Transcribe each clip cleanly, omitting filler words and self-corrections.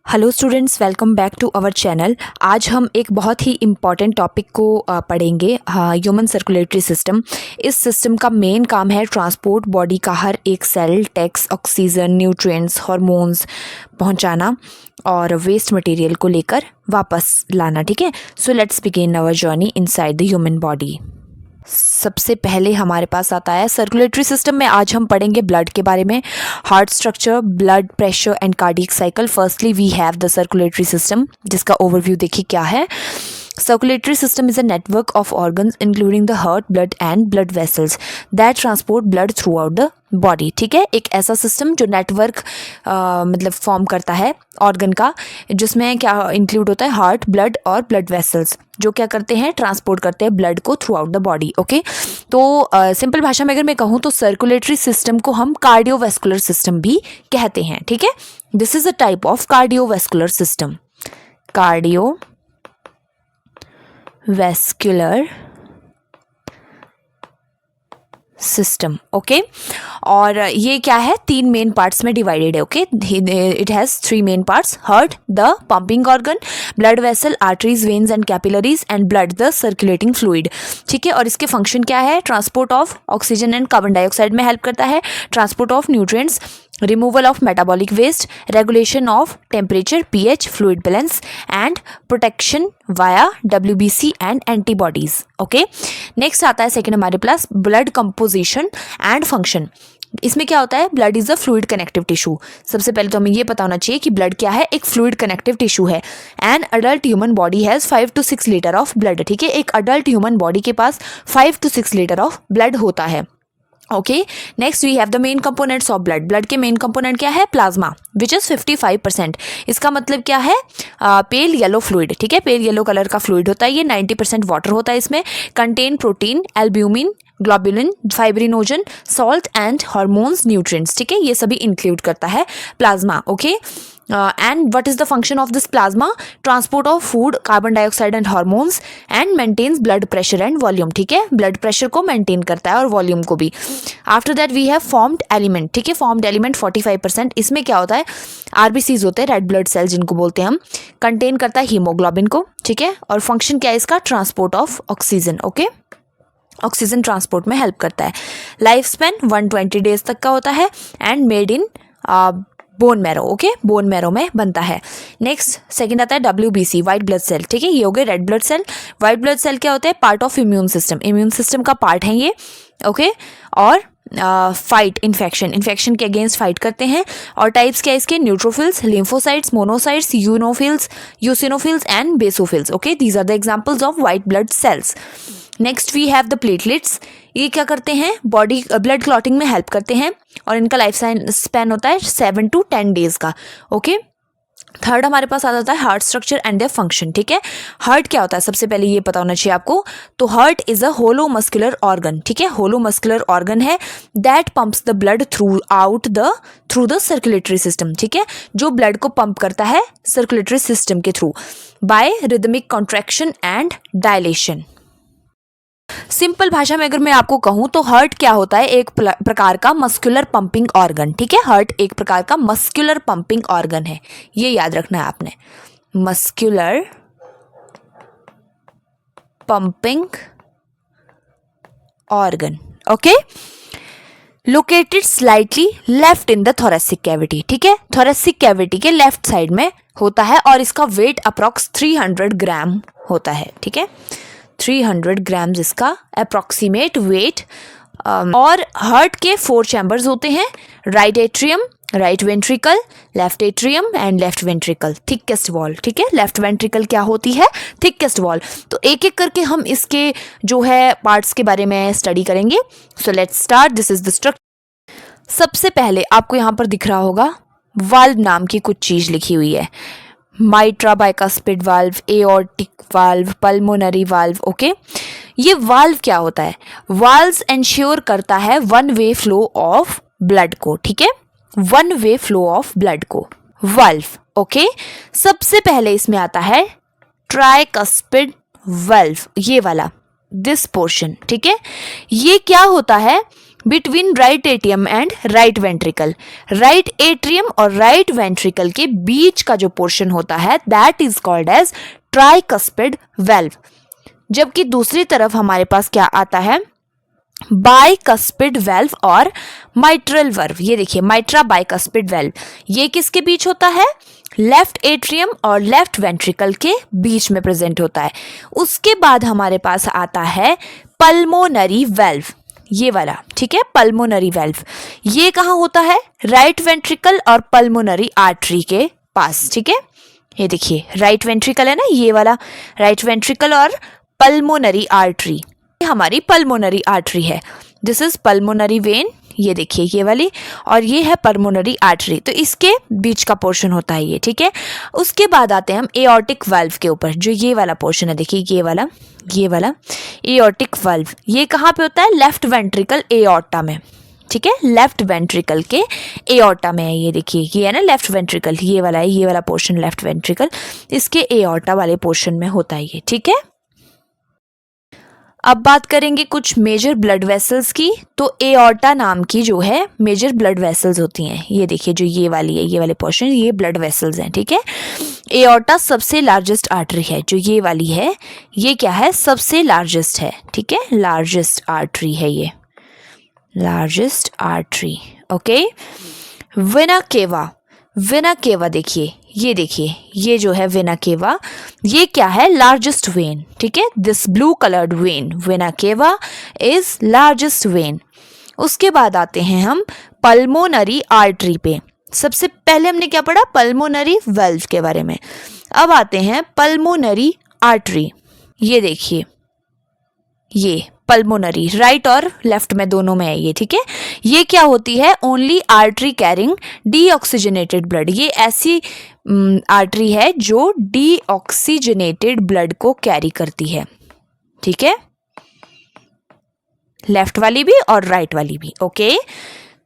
Hello students, welcome back to our channel. आज हम एक बहुत ही इम्पॉर्टेंट टॉपिक को पढ़ेंगे, ह्यूमन सर्कुलेटरी सिस्टम। इस सिस्टम का मेन काम है ट्रांसपोर्ट बॉडी का हर एक सेल, टैक्स, ऑक्सीजन, न्यूट्रिएंट्स, हार्मोन्स पहुंचाना और वेस्ट मटेरियल को लेकर वापस लाना। ठीक है, so let's begin our journey inside the human body. सबसे पहले हमारे पास आता है सर्कुलेटरी सिस्टम में। आज हम पढ़ेंगे ब्लड के बारे में, heart structure, blood pressure and cardiac cycle. Firstly we have the circulatory system, जिसका ओवरव्यू देखिए क्या है। Circulatory system is a network of organs including the heart, blood and blood vessels that transport blood throughout the body। ठीक है, एक ऐसा system जो network मतलब फॉर्म करता है ऑर्गन का, जिसमें क्या इंक्लूड होता है, हार्ट, ब्लड और ब्लड वेसल्स, जो क्या करते हैं, ट्रांसपोर्ट करते हैं ब्लड को through out the body. Okay, तो सिंपल भाषा में अगर मैं कहूँ तो सर्कुलेटरी सिस्टम को हम कार्डियोवैस्कुलर सिस्टम भी कहते हैं। ठीक है, this is a type of cardiovascular system, cardiovascular system. Okay, और ये क्या है, 3 मेन पार्ट्स में डिवाइडेड है। Okay, it has 3 main parts: heart the pumping organ, blood vessel, arteries, veins and capillaries, and blood the circulating fluid. ठीक है, और इसके फंक्शन क्या है, transport of oxygen and carbon dioxide में हेल्प करता है, transport of nutrients, removal of metabolic waste, regulation of temperature, pH, fluid balance and protection via WBC and antibodies। okay, next आता है सेकंड हमारे पास blood composition and function। इसमें क्या होता है, blood is a fluid connective tissue. सबसे पहले तो हमें ये पता होना चाहिए कि ब्लड क्या है, एक फ्लूइड कनेक्टिव टिश्यू है। An adult human body has 5 to 6 litre of blood. ठीक है, एक अडल्ट ह्यूमन बॉडी के पास 5 to 6 लीटर ऑफ ब्लड होता है। Okay, next we have the main components of blood. Blood के मेन कंपोनेंट क्या है, प्लाज्मा, विच इज 55%। इसका मतलब क्या है, पेल येलो फ्लूइड। ठीक है, पेल येलो कलर का फ्लूइड होता है ये, 90% वाटर होता है इसमें। Contain protein, albumin, globulin, fibrinogen, salt and hormones, nutrients. ठीक है, ये सभी इंक्लूड करता है plasma. Okay, and what is the function of this plasma? Transport of food, carbon dioxide and hormones, and maintains blood pressure and volume। ठीक है, blood pressure को maintain करता है और वॉल्यूम को भी। After that we have formed element. ठीक है, फॉर्म्ड एलिमेंट 45%। इसमें क्या होता है, आरबीसीज होते हैं, रेड ब्लड सेल जिनको बोलते हैं हम। कंटेन करता है हीमोग्लोबिन को। ठीक है, और फंक्शन क्या है इसका, transport of oxygen. Okay, oxygen transport में हेल्प करता है। लाइफ स्पेन 120 डेज तक का होता है and made in bone marrow. Okay, bone marrow में बनता है। नेक्स्ट सेकंड आता है WBC, वाइट ब्लड सेल। ठीक है, ये हो गए red blood cell. White blood cell क्या होता है, part of immune system, immune system का पार्ट है ये। ओके, और फाइट इन्फेक्शन के अगेंस्ट फाइट करते हैं। और टाइप्स क्या है इसके, neutrophils, lymphocytes, monocytes, eosinophils and basophils. Okay, these are the examples of white blood cells. Next we have the platelets. ये क्या करते हैं, बॉडी ब्लड क्लॉटिंग में हेल्प करते हैं और इनका लाइफ स्पैन होता है 7 to 10 डेज का। ओके, थर्ड हमारे पास आ जाता है heart structure and their function. ठीक है, हार्ट क्या होता है, सबसे पहले ये पता होना चाहिए आपको। तो heart is a hollow muscular organ. ठीक है, होलो मस्कुलर ऑर्गन है that pumps the blood through the circulatory system. ठीक है, जो ब्लड को पंप करता है सर्कुलेटरी सिस्टम के through by rhythmic contraction and dilation. Simple भाषा में अगर मैं आपको कहूं तो हार्ट क्या होता है, एक प्रकार का मस्कुलर पंपिंग ऑर्गन। ठीक है, हार्ट एक प्रकार का मस्कुलर पंपिंग ऑर्गन है, ये याद रखना है आपने, muscular pumping organ. Okay, located slightly left in the thoracic cavity. ठीक है, थोरेसिक कैविटी के लेफ्ट साइड में होता है और इसका वेट अप्रॉक्स 300 ग्राम होता है। ठीक है, 300 ग्राम्स इसका अप्रॉक्सीमेट वेट। और हार्ट के 4 चैम्बर्स होते हैं, right atrium, right ventricle, left atrium and left ventricle, thickest wall. ठीक है, लेफ्ट वेंट्रिकल क्या होती है, थिकेस्ट वॉल। तो एक एक करके हम इसके जो है पार्ट्स के बारे में स्टडी करेंगे। So let's start, this is the structure. सबसे पहले आपको यहाँ पर दिख रहा होगा वाल्व नाम की कुछ चीज लिखी हुई है, mitral, bicuspid valve, aortic valve, pulmonary valve. Okay, ये वाल्व क्या होता है, वाल्व्स एंश्योर करता है one way flow of blood को। ठीक है, one way flow of blood को वाल्व। ओके, सबसे पहले इसमें आता है ट्राइकस्पिड वाल्व, ये वाला, दिस पोर्शन। ठीक है, ये क्या होता है, between right atrium and right ventricle. Right atrium और राइट वेंट्रिकल के बीच का जो पोर्शन होता है that is called as tricuspid valve. जबकि दूसरी तरफ हमारे पास क्या आता है, बाइकस्पिड वेल्व और माइट्रल वर्व। ये देखिए माइट्रा बाइकस्पिड वेल्व, ये किसके बीच होता है, लेफ्ट एट्रियम और लेफ्ट वेंट्रिकल के बीच में प्रेजेंट होता है। उसके बाद हमारे पास आता है पल्मोनरी वेल्व, ये वाला, ठीक है, पल्मोनरी वेल्व। ये कहाँ होता है, राइट वेंट्रिकल और पल्मोनरी आर्टरी के पास, ठीक है। ये देखिए राइट वेंट्रिकल है ना, ये वाला राइट वेंट्रिकल और पल्मोनरी आर्टरी, हमारी पल्मोनरी आर्टरी है। दिस इज पल्मोनरी वेन, ये देखिए ये वाली, और ये है पल्मोनरी आर्टरी, तो इसके बीच का पोर्शन होता है ये, ठीक है। उसके बाद आते हैं हम एओर्टिक वाल्व के ऊपर, जो ये वाला पोर्शन है, देखिए ये वाला एओर्टिक वाल्व, ये कहाँ पे होता है, लेफ्ट वेंट्रिकल एओर्टा में, ठीक है, लेफ्ट वेंट्रिकल के एओर्टा में है। ये देखिए ये है ना लेफ्ट वेंट्रिकल, ये वाला है, ये वाला पोर्शन लेफ्ट वेंट्रिकल, इसके एओर्टा वाले पोर्शन में होता है ये, ठीक है। अब बात करेंगे कुछ मेजर ब्लड वेसल्स की। तो एओर्टा नाम की जो है मेजर ब्लड वेसल्स होती हैं, ये देखिए जो ये वाली है, ये वाले पोर्शन, ये ब्लड वेसल्स हैं, ठीक है। एओर्टा सबसे लार्जेस्ट आर्टरी है, जो ये वाली है ये क्या है, सबसे लार्जेस्ट है, ठीक है, लार्जेस्ट आर्टरी है ये, largest artery, okay. Vena cava, vena cava देखिए ये जो है वेना केवा, ये क्या है, लार्जेस्ट वेन, ठीक है। This blue coloured when, vena cava is largest when. उसके बाद आते हैं हम पल्मोनरी आर्टरी पे। सबसे पहले हमने क्या पढ़ा, पल्मोनरी वेल्व के बारे में। अब आते हैं पल्मोनरी आर्टरी, ये देखिए ये पल्मोनरी, राइट और लेफ्ट में दोनों में है ये, ठीक है। ये क्या होती है, only artery carrying deoxygenated blood, ये ऐसी आर्टरी है जो डीऑक्सीजनेटेड ब्लड को कैरी करती है, ठीक है, लेफ्ट वाली भी और राइट वाली भी, ओके,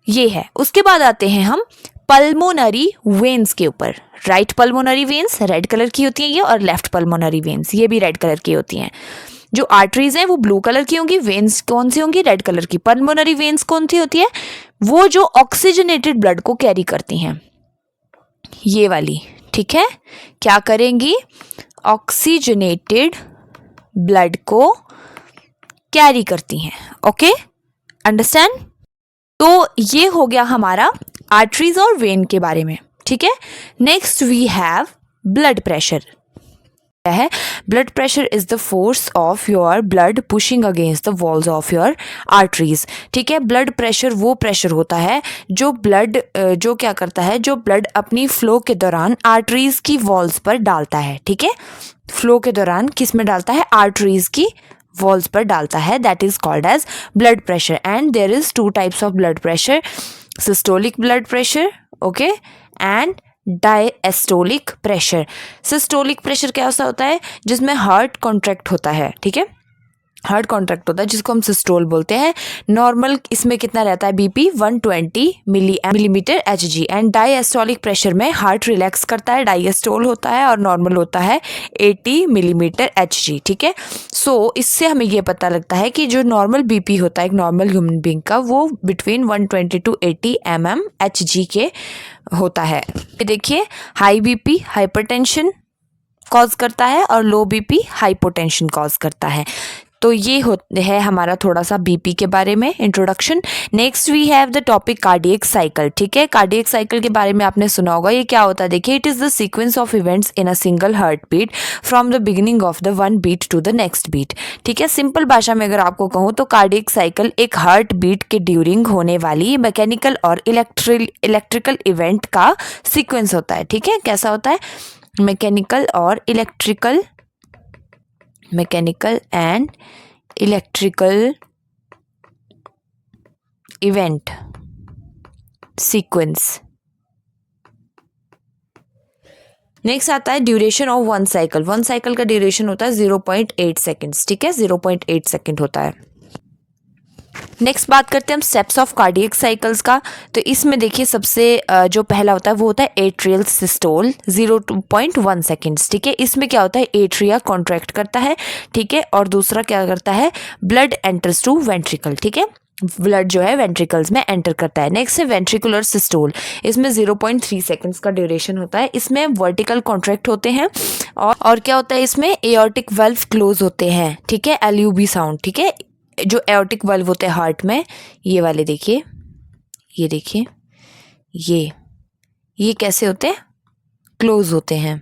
ये है। उसके बाद आते हैं हम पल्मोनरी वेन्स के ऊपर। Right pulmonary veins red colour की होती हैं ये, और लेफ्ट पल्मोनरी वेन्स ये भी रेड कलर की होती हैं। जो आर्टरीज हैं वो ब्लू कलर की होंगी, वेन्स कौन सी होंगी, रेड कलर की। पल्मोनरी वेन्स कौन सी होती है, वो जो ऑक्सीजनेटेड ब्लड को कैरी करती हैं, ये वाली, ठीक है, क्या करेंगी, ऑक्सीजनेटेड ब्लड को कैरी करती हैं, ओके, अंडरस्टैंड। तो ये हो गया हमारा आर्टरीज और वेन के बारे में, ठीक है। Next we have blood pressure है। Blood pressure is the force of your blood pushing against the walls of your arteries, ठीक है। ब्लड प्रेशर वो प्रेशर होता है जो ब्लड जो क्या करता है, जो ब्लड अपनी फ्लो के दौरान आर्टरीज की वॉल्स पर डालता है, ठीक है, फ्लो के दौरान किस में डालता है, आर्टरीज की वॉल्स पर डालता है, that is called as blood pressure. And there is two types of blood pressure, systolic blood pressure, okay, and diastolic pressure. Systolic pressure क्या होता है, जिसमें हार्ट कॉन्ट्रैक्ट होता है, ठीक है, हार्ट कॉन्ट्रैक्ट होता है जिसको हम सिस्टोल बोलते हैं। नॉर्मल इसमें कितना रहता है, BP 120 millimetre Hg. And diastolic pressure में हार्ट रिलैक्स करता है, डायस्टोल होता है, और नॉर्मल होता है 80 मिलीमीटर एचजी, ठीक है। सो इससे हमें ये पता लगता है कि जो नॉर्मल बीपी होता है एक नॉर्मल ह्यूमन बींग का, वो बिटवीन 120 to 80 mmHg के होता है। देखिए हाई बीपी हाइपरटेंशन कॉज करता है, और लो बीपी हाइपोटेंशन कॉज करता है। तो ये है हमारा थोड़ा सा बीपी के बारे में introduction. Next we have the topic cardiac cycle, ठीक है। कार्डियक साइकिल के बारे में आपने सुना होगा, ये क्या होता है, देखिए it is the sequence of events in a single heart beat from the beginning of the one beat to the next beat, ठीक है। सिंपल भाषा में अगर आपको कहूँ तो कार्डियक साइकिल एक हार्ट बीट के ड्यूरिंग होने वाली मैकेनिकल और इलेक्ट्रिकल इवेंट का सीक्वेंस होता है, ठीक है। कैसा होता है, mechanical and electrical event sequence. Next आता है duration of one cycle. One cycle का ड्यूरेशन होता है 0.8 सेकेंड्स, ठीक है, 0.8 सेकेंड होता है। नेक्स्ट बात करते हैं हम स्टेप्स ऑफ कार्डियक साइकिल्स का। तो इसमें देखिए सबसे जो पहला होता है वो होता है एट्रियल सिस्टोल 0.1 सेकेंड्स, ठीक है। इसमें क्या होता है, एट्रिया कॉन्ट्रैक्ट करता है, ठीक है, और दूसरा क्या करता है, ब्लड एंटर्स टू वेंट्रिकल, ठीक है, ब्लड जो है वेंट्रिकल्स में एंटर करता है। नेक्स्ट है वेंट्रिकुलर सिस्टोल, इसमें 0.3 सेकेंड्स का ड्यूरेशन होता है। इसमें वर्टिकल कॉन्ट्रैक्ट होते हैं और क्या होता है इसमें एओर्टिक वाल्व क्लोज होते हैं, ठीक है, एलयूबी साउंड, ठीक है। जो एओर्टिक वाल्व होते हैं हार्ट में, ये वाले देखिए, ये देखिए, ये कैसे होते हैं, क्लोज होते हैं।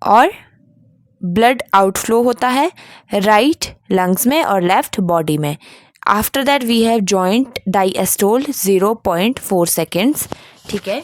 और ब्लड आउटफ्लो होता है राइट लंग्स में और लेफ्ट बॉडी में। After that we have joint diastole 0.4 seconds, ठीक है।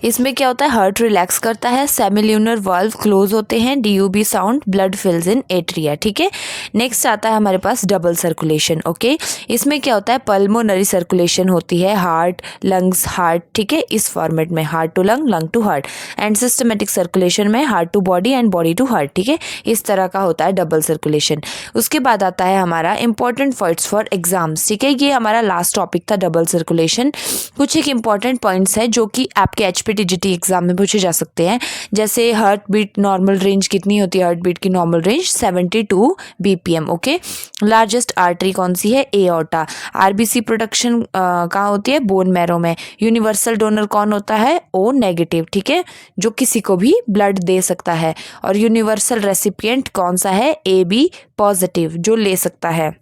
इसमें क्या होता है, हार्ट रिलैक्स करता है, सेमिल्यूनर वाल्व क्लोज होते हैं, डीयूबी साउंड, ब्लड फिल्स इन एट्रिया, ठीक है। नेक्स्ट आता है हमारे पास डबल सर्कुलेशन, ओके। इसमें क्या होता है, पल्मोनरी सर्कुलेशन होती है, हार्ट लंग्स हार्ट, ठीक है, इस फॉर्मेट में, heart to lung, lung to heart. And systematic circulation में heart to body and body to heart, ठीक है, इस तरह का होता है डबल सर्कुलेशन। उसके बाद आता है हमारा इंपॉर्टेंट पॉइंट्स फॉर एग्जाम्स, ठीक है। ये हमारा लास्ट टॉपिक था डबल सर्कुलेशन। कुछ एक इंपॉर्टेंट पॉइंट्स है जो कि आपके HPTGT एग्जाम में पूछे जा सकते हैं, जैसे हार्ट बीट नॉर्मल रेंज कितनी होती है, हार्ट बीट की normal range 72 BPM, okay. Largest artery कौन सी है, एओर्टा। RBC प्रोडक्शन कहाँ होती है, बोन मैरो में। यूनिवर्सल डोनर कौन होता है, O नेगेटिव, ठीक है, जो किसी को भी ब्लड दे सकता है। और यूनिवर्सल रेसिपिएंट कौन सा है, AB पॉजिटिव, जो ले सकता है।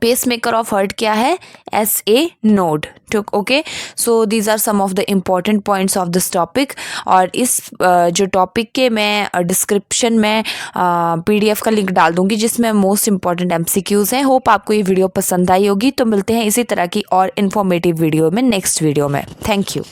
पेसमेकर ऑफ हार्ट क्या है, SA नोड, ठीक, okay. So these are some of the important points of this topic. और इस जो टॉपिक के मैं डिस्क्रिप्शन में PDF का लिंक डाल दूंगी जिसमें मोस्ट इंपॉर्टेंट MCQs हैं। होप आपको ये वीडियो पसंद आई होगी। तो मिलते हैं इसी तरह की और इन्फॉर्मेटिव वीडियो में नेक्स्ट वीडियो में। Thank you.